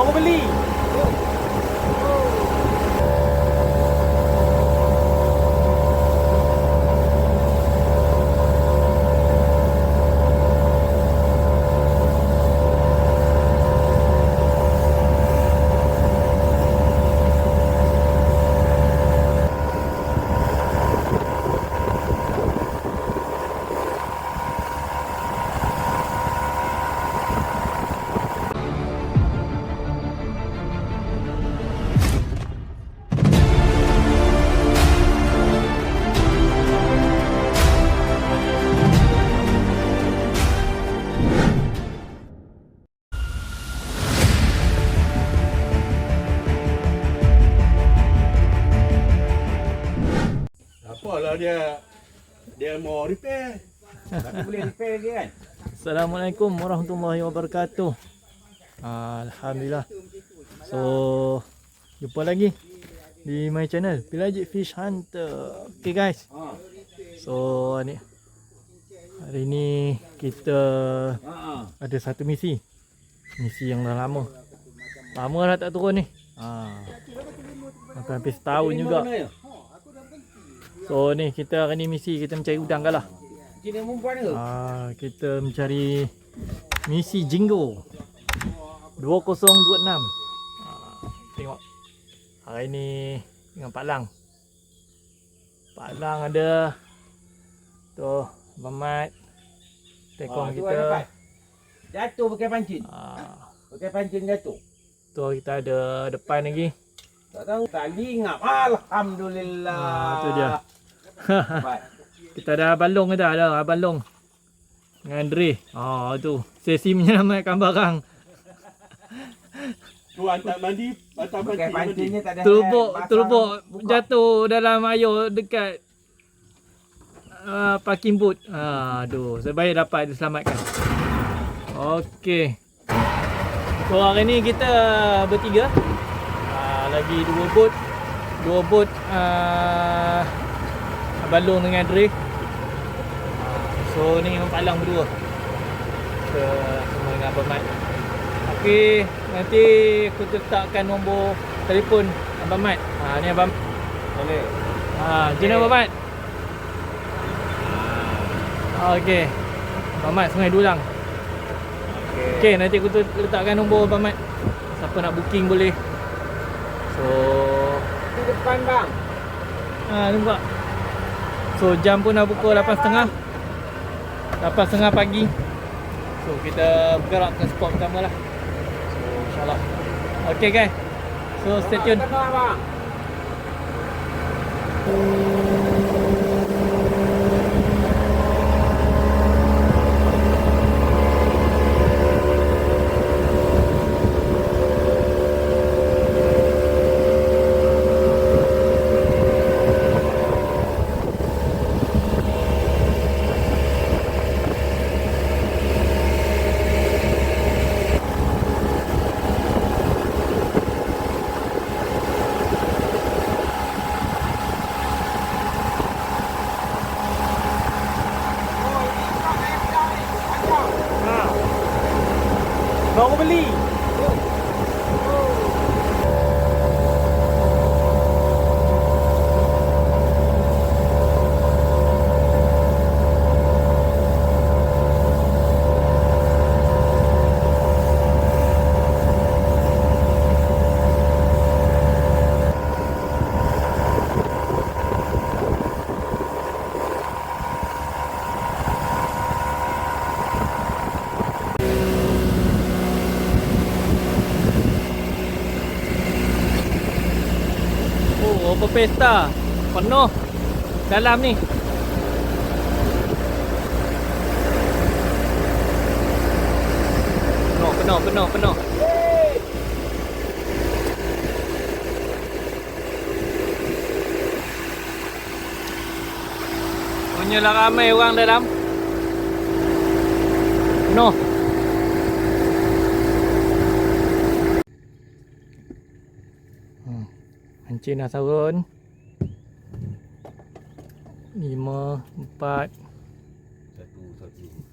Baru beli. Apalah dia mau repair. Tapi boleh repair lagi kan? Assalamualaikum warahmatullahi wabarakatuh. Alhamdulillah. So, jumpa lagi di my channel Pelagic Fish Hunter. Okay guys. So, ni hari ni kita ada satu misi. Misi yang dah lama. Lama dah tak turun ni. Hampir setahun juga. So ni kita hari ni misi kita mencari udang kalah. Kita mencari misi Jinggo 2026. Tengok hari ni dengan Pak Lang. Pak Lang ada tu Mamat tekong kita. Jatuh pakai pancing. Pakai pancing jatuh. Tu kita ada depan lagi. Tak tahu tali ngap. Alhamdulillah. Tu dia. Kita ada balong kita ada balong dengan Andre. Tu sesi menyelamatkan barang. Tu hantar mandi pancingnya tak ada. Terlubuk jatuh dalam air dekat parking boot. Aduh, sebaik dapat diselamatkan. Okey. So hari ni kita bertiga. Lagi dua bot balong dengan Dre. So ni memang palang berdua. Kita semua dengan Abang Mat. Okey, nanti aku letakkan nombor telefon Abang Mat. Ni Abang. Boleh. Jina Abang Mat. Okey. Abang Mat Sungai Dulang. Okey, nanti aku letakkan nombor Abang Mat. Siapa nak booking boleh. So di depan bang. Nampak. So jam pun dah pukul 8.30. 8.30 pagi. So kita bergerak ke spot pertama lah. So insyaAllah. Okay guys. So stay tune. Baru beli. Pesta penuh dalam ni. Penuh. Punyalah ramai orang dalam. Penuh. Hancin dah turun. 5, 4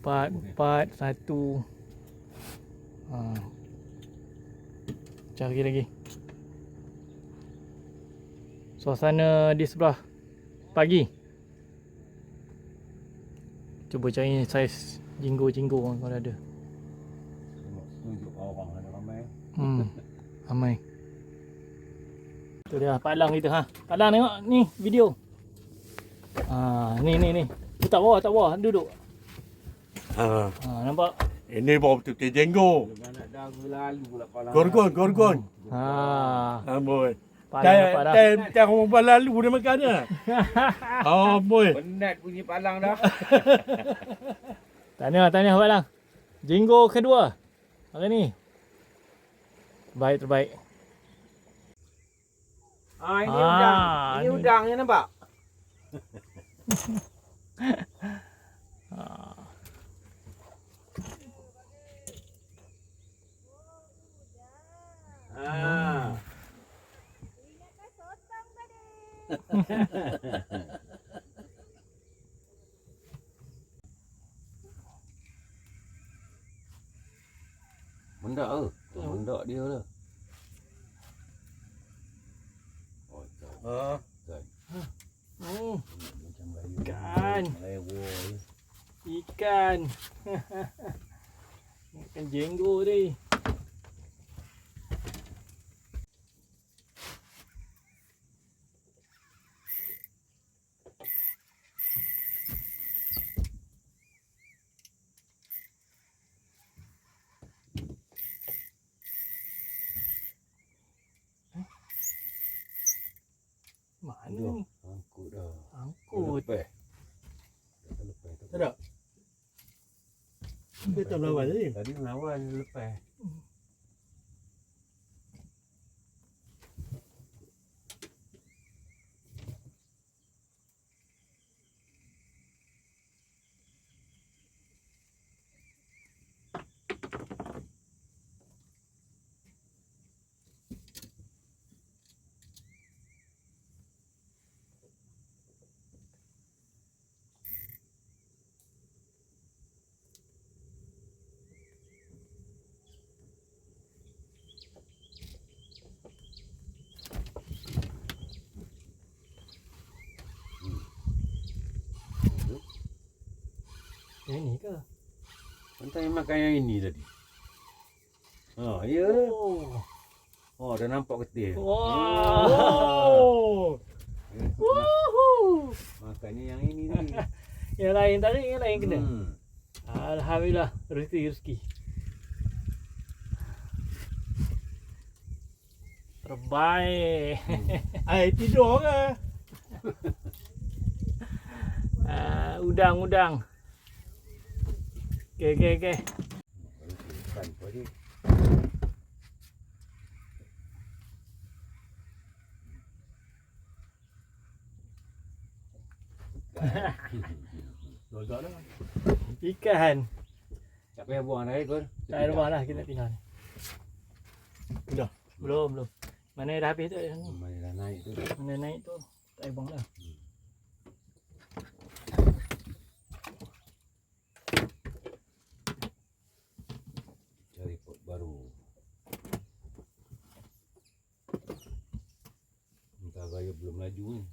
1. cari lagi. Suasana di sebelah pagi. Cuba cari saiz jinggo-jinggo kalau ada. Tunjuk orang ada ramai. Ramai. Tu dia Pak Lang kita ha. Pak Lang tengok ni video. Ni. Tu tak bawah, duduk. Nampak? Ini bawa betul-betul jenggo. Anak dah lalu pula kalau. Gorgon. Boy. Pak Lang. Tak orang lalu dia makan dia. Boy. Penat bunyi palang dah. Tahniah Pak Lang. Jinggo kedua hari ni. Terbaik. Ini udang. Ini ni. udang ni nampak? Mendak ke? Mendak dia lah. Macam Ikan. Ikan. Ikan jenggo ni. Mana ni? Angkut dah. Angkut. Lepas. Tak ada. Dia tak melawan tadi. Tadi melawan lepas. Yang ni ke? Entah yang makan yang ini tadi. Ya. Dah nampak getih. Wow. Woohoo. Makannya yang ini tadi. Yang lain tadi, yang lain kena. Hmm. Alhamdulillah, rezeki. Terbaik. Tidur ke? Udang. Okey. Ikan tadi. Logak dah. Ikan. Tak payah buang air kau. Tak ada rumah lah, kita tinggal. Dah. Belum. Mana dah habis tu? Mana dah naik tu. Mana naik tu? Tak payah buang lah. Cari pot baru. Entah gaya belum laju ni.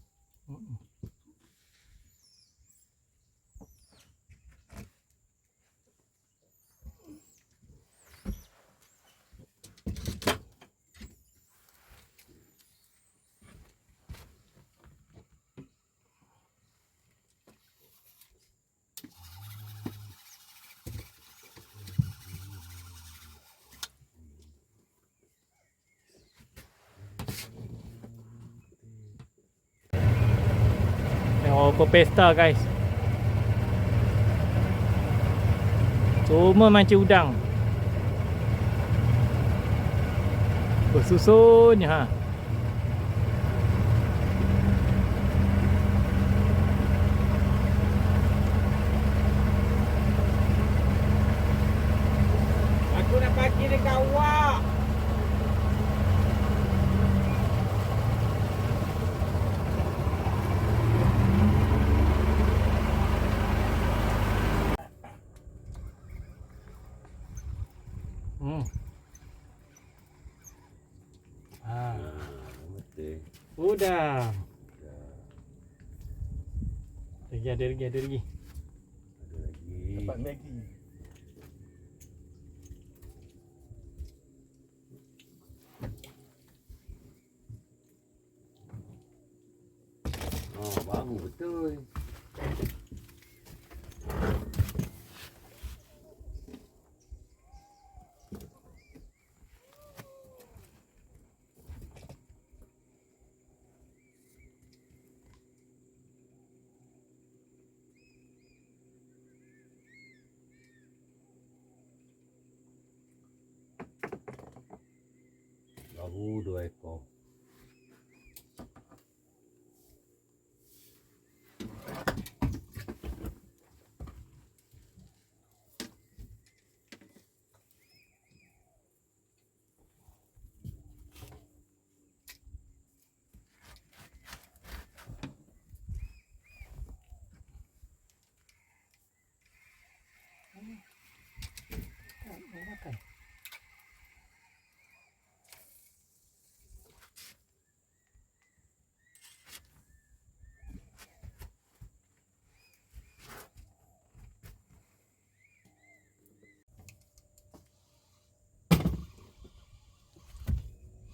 Tengok pesta guys. Cuma mancing udang. Bersusun je ha. Aku nak pagi dekat awak. Udah. Ya, Ada lagi. ada lagi. Dapat Maggi. Oh, baru betul. Baru 2 ekor. Makan.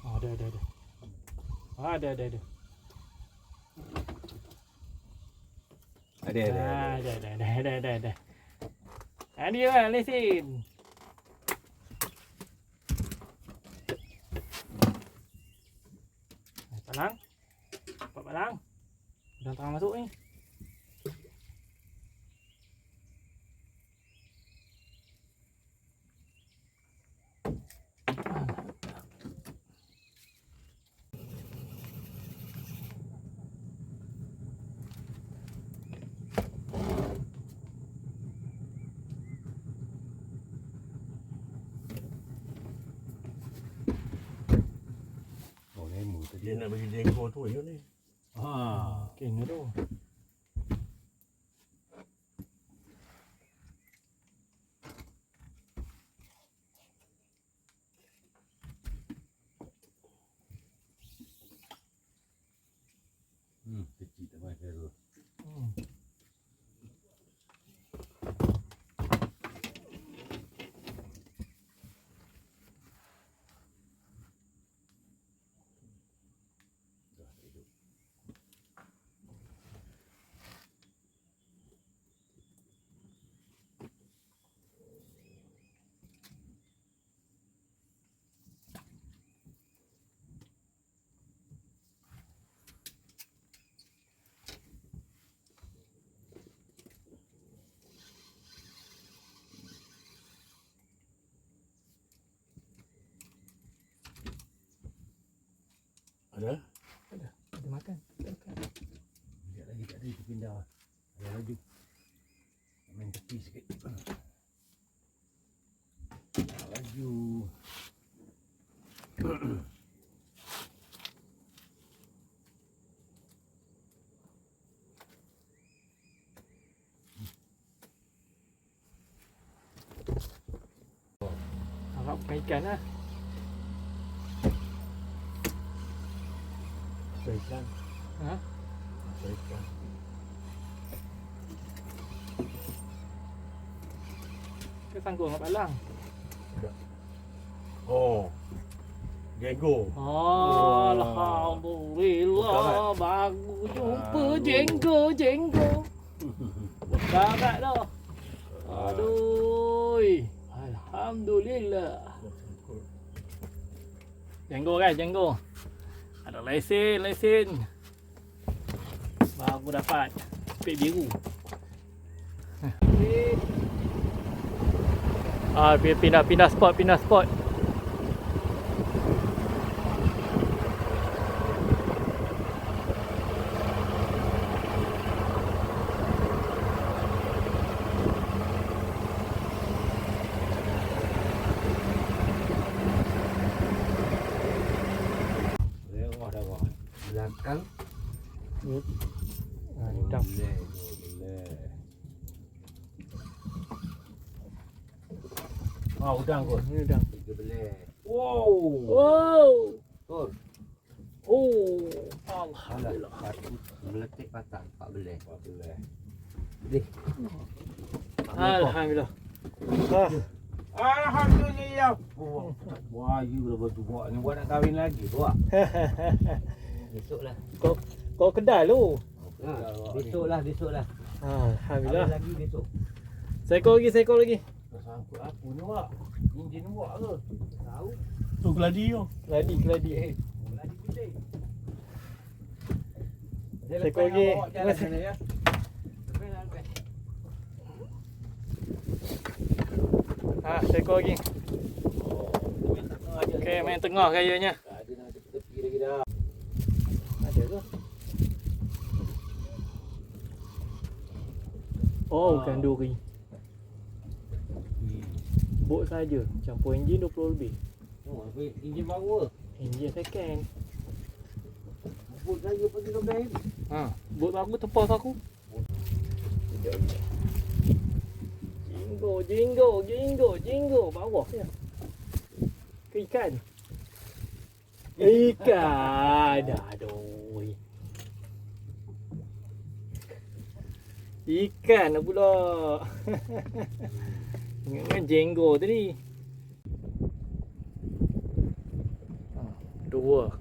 Oh, ada. Ada. Ada. Ada lah lesen. Palang. Dapat palang. Dah tengah masuk ni. Oh, lemu tadi. Dia nak bagi jengkol tu ya ni. King tu. Kecil tak makan tu. Dah hidup. Ada? Ada makan. Sekejap lagi tak ada, kita pindah. Ada laju. Main tepi sikit. Laju. Harap bukan ikan lah. Ikan. Ha? Ikan. Ke sangkut dengan palang. Oh. Jengkol. Oh, Alhamdulillah. Baru jumpa jengkol. Berkarat dah. Aduh. Alhamdulillah. Jengkol guys, jengkol. Ada lesen. Baru dapat spek biru. Pindah spot. Lewah dah wah. Belakang. Ha, ni udang. Boleh. Udang kot. Ni udang. 3 belah. Wow. Tur. Oh, Alhamdulillah. Meletik patah 14. Alhamdulillah. Alhamdulillah. Wah, you dah batu buat ni. Buat nak kahwin lagi buat. Besoklah. Kau kedai lu. Besoklah. Alhamdulillah. Ada lagi besok. Seekor lagi. Sangkut aku ni buat. Enjin buat ke? Tahu. Tu keladi yo. Keladi. Lagi putih. Seekor lagi. Jalan sana ya. Seekor lagi. Okey, main tengah kayanya. Ada nak tepi lagi dah. Ada ke? Oh, bukan duri. Bot saja. Campur enjin 20 lebih. Oh, enjin baru. Enjin second. Bot saya pergi ke bank. Bot baru tepas aku. Jinggo. Bawah ya. Ke ikan. Ikan. Aduh. Ikan pula. Ingatkan jenggo tadi. 2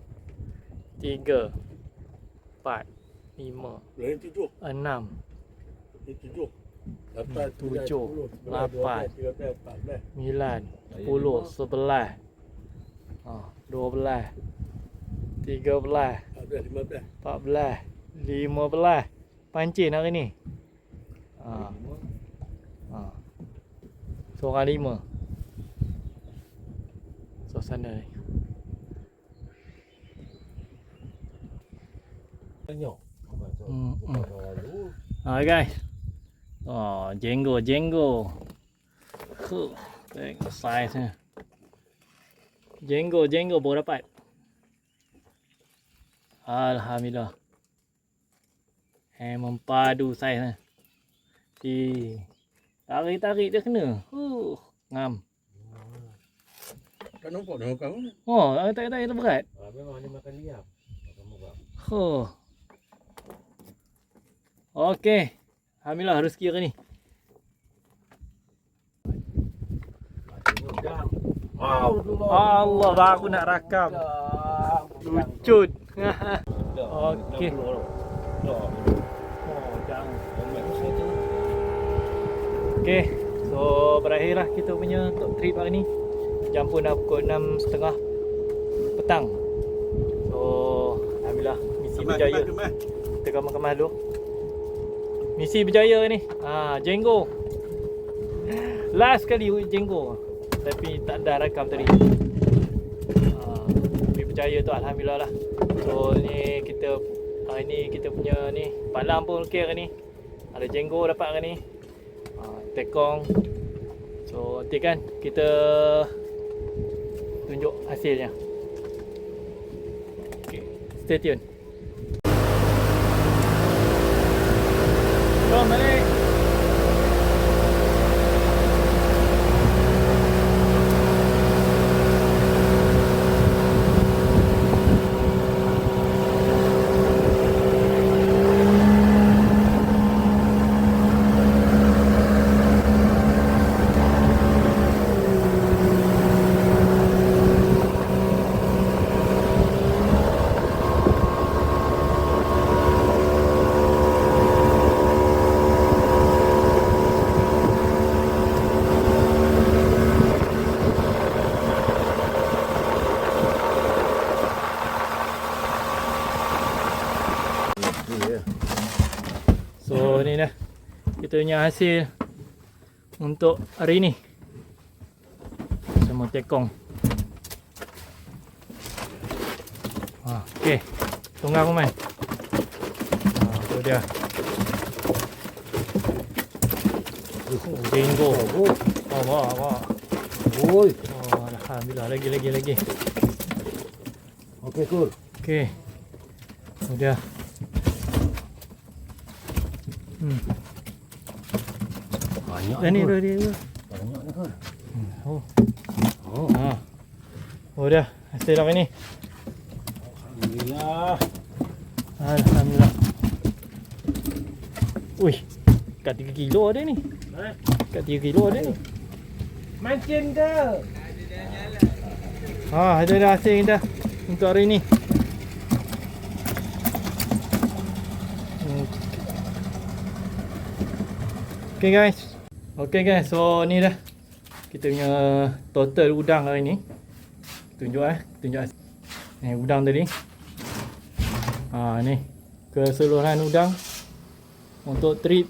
3 4 5 Lain 7. 6 7. 8, 9, 10, 11, 12, 13, 14, 15. Pancing hari ni. Seorang 5. Suasana ni. Tengok. Guys. Jenggo. Tengok saiz nya. Jenggo baru dapat. Alhamdulillah. Mempadu saiznya. Tarik dia kena. Ngam. Tak nampak dah kau. Tak berat. Memang dia makan liap. Makan murah. Okey. Alhamdulillah rezeki hari ni. Allah baru nak rakam. Lucut. Okey. Okey. So berakhirlah kita punya top trip hari ni. Jam pun dah pukul 6.30 petang. So alhamdulillah misi berjaya. Kita kemas dulu. Misi berjaya ni. Jenggo. Last kali jenggo. Tapi tak ada rakam tadi. Tapi berjaya tu alhamdulillah lah. So ni kita hari ni kita punya ni palang pun okey hari ni. Ada jenggo dapat hari ni. Tekong. So nanti kan kita tunjuk hasilnya. Okay, stay tune. Jom balik. So ni dah kita punya hasil untuk hari ni. Semua tekong. Okey. Tunggang pun main. Tu dia. Jenggo. Wah. Oi. Alhamdulillah lagi. Okey, cool. Okey. Tu dia. Banyak Ni ni. dia. Banyak ni kan. Oh dah hasil hari ni. Alhamdulillah. Alhamdulillah. Wih, kat 3 kilo ada ni. Kat 3 kilo ada ni. Mancing dah. Ada dah asing dah untuk hari ni. Okay guys. Okay guys, so ni dah kita punya total udang hari ni. Tunjuk ni udang tadi. Ni keseluruhan udang untuk trip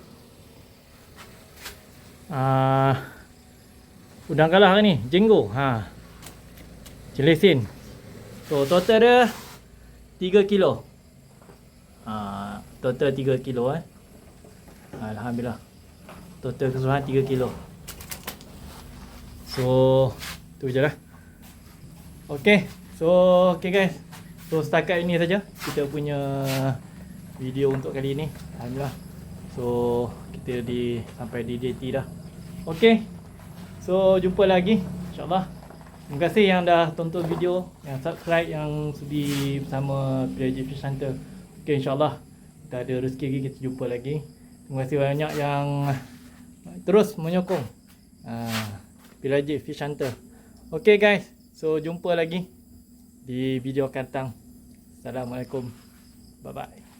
udang kalah ni, jenggo. Celesin. So total dia 3 kilo. Total 3 kilo Alhamdulillah. Total keseluruhan 3 kilo. So tu je lah. Okay. So okay guys. So setakat ini saja kita punya video untuk kali ini. Alhamdulillah. So kita sampai di DT dah. Okay. So jumpa lagi insyaAllah. Terima kasih yang dah tonton video, yang subscribe, yang sudi bersama PILG Fish Hunter. Okay, insyaAllah kita ada rezeki lagi, kita jumpa lagi. Terima kasih banyak yang terus menyokong PILG Fish Hunter. Okay guys, so jumpa lagi di video akan datang. Assalamualaikum. Bye bye.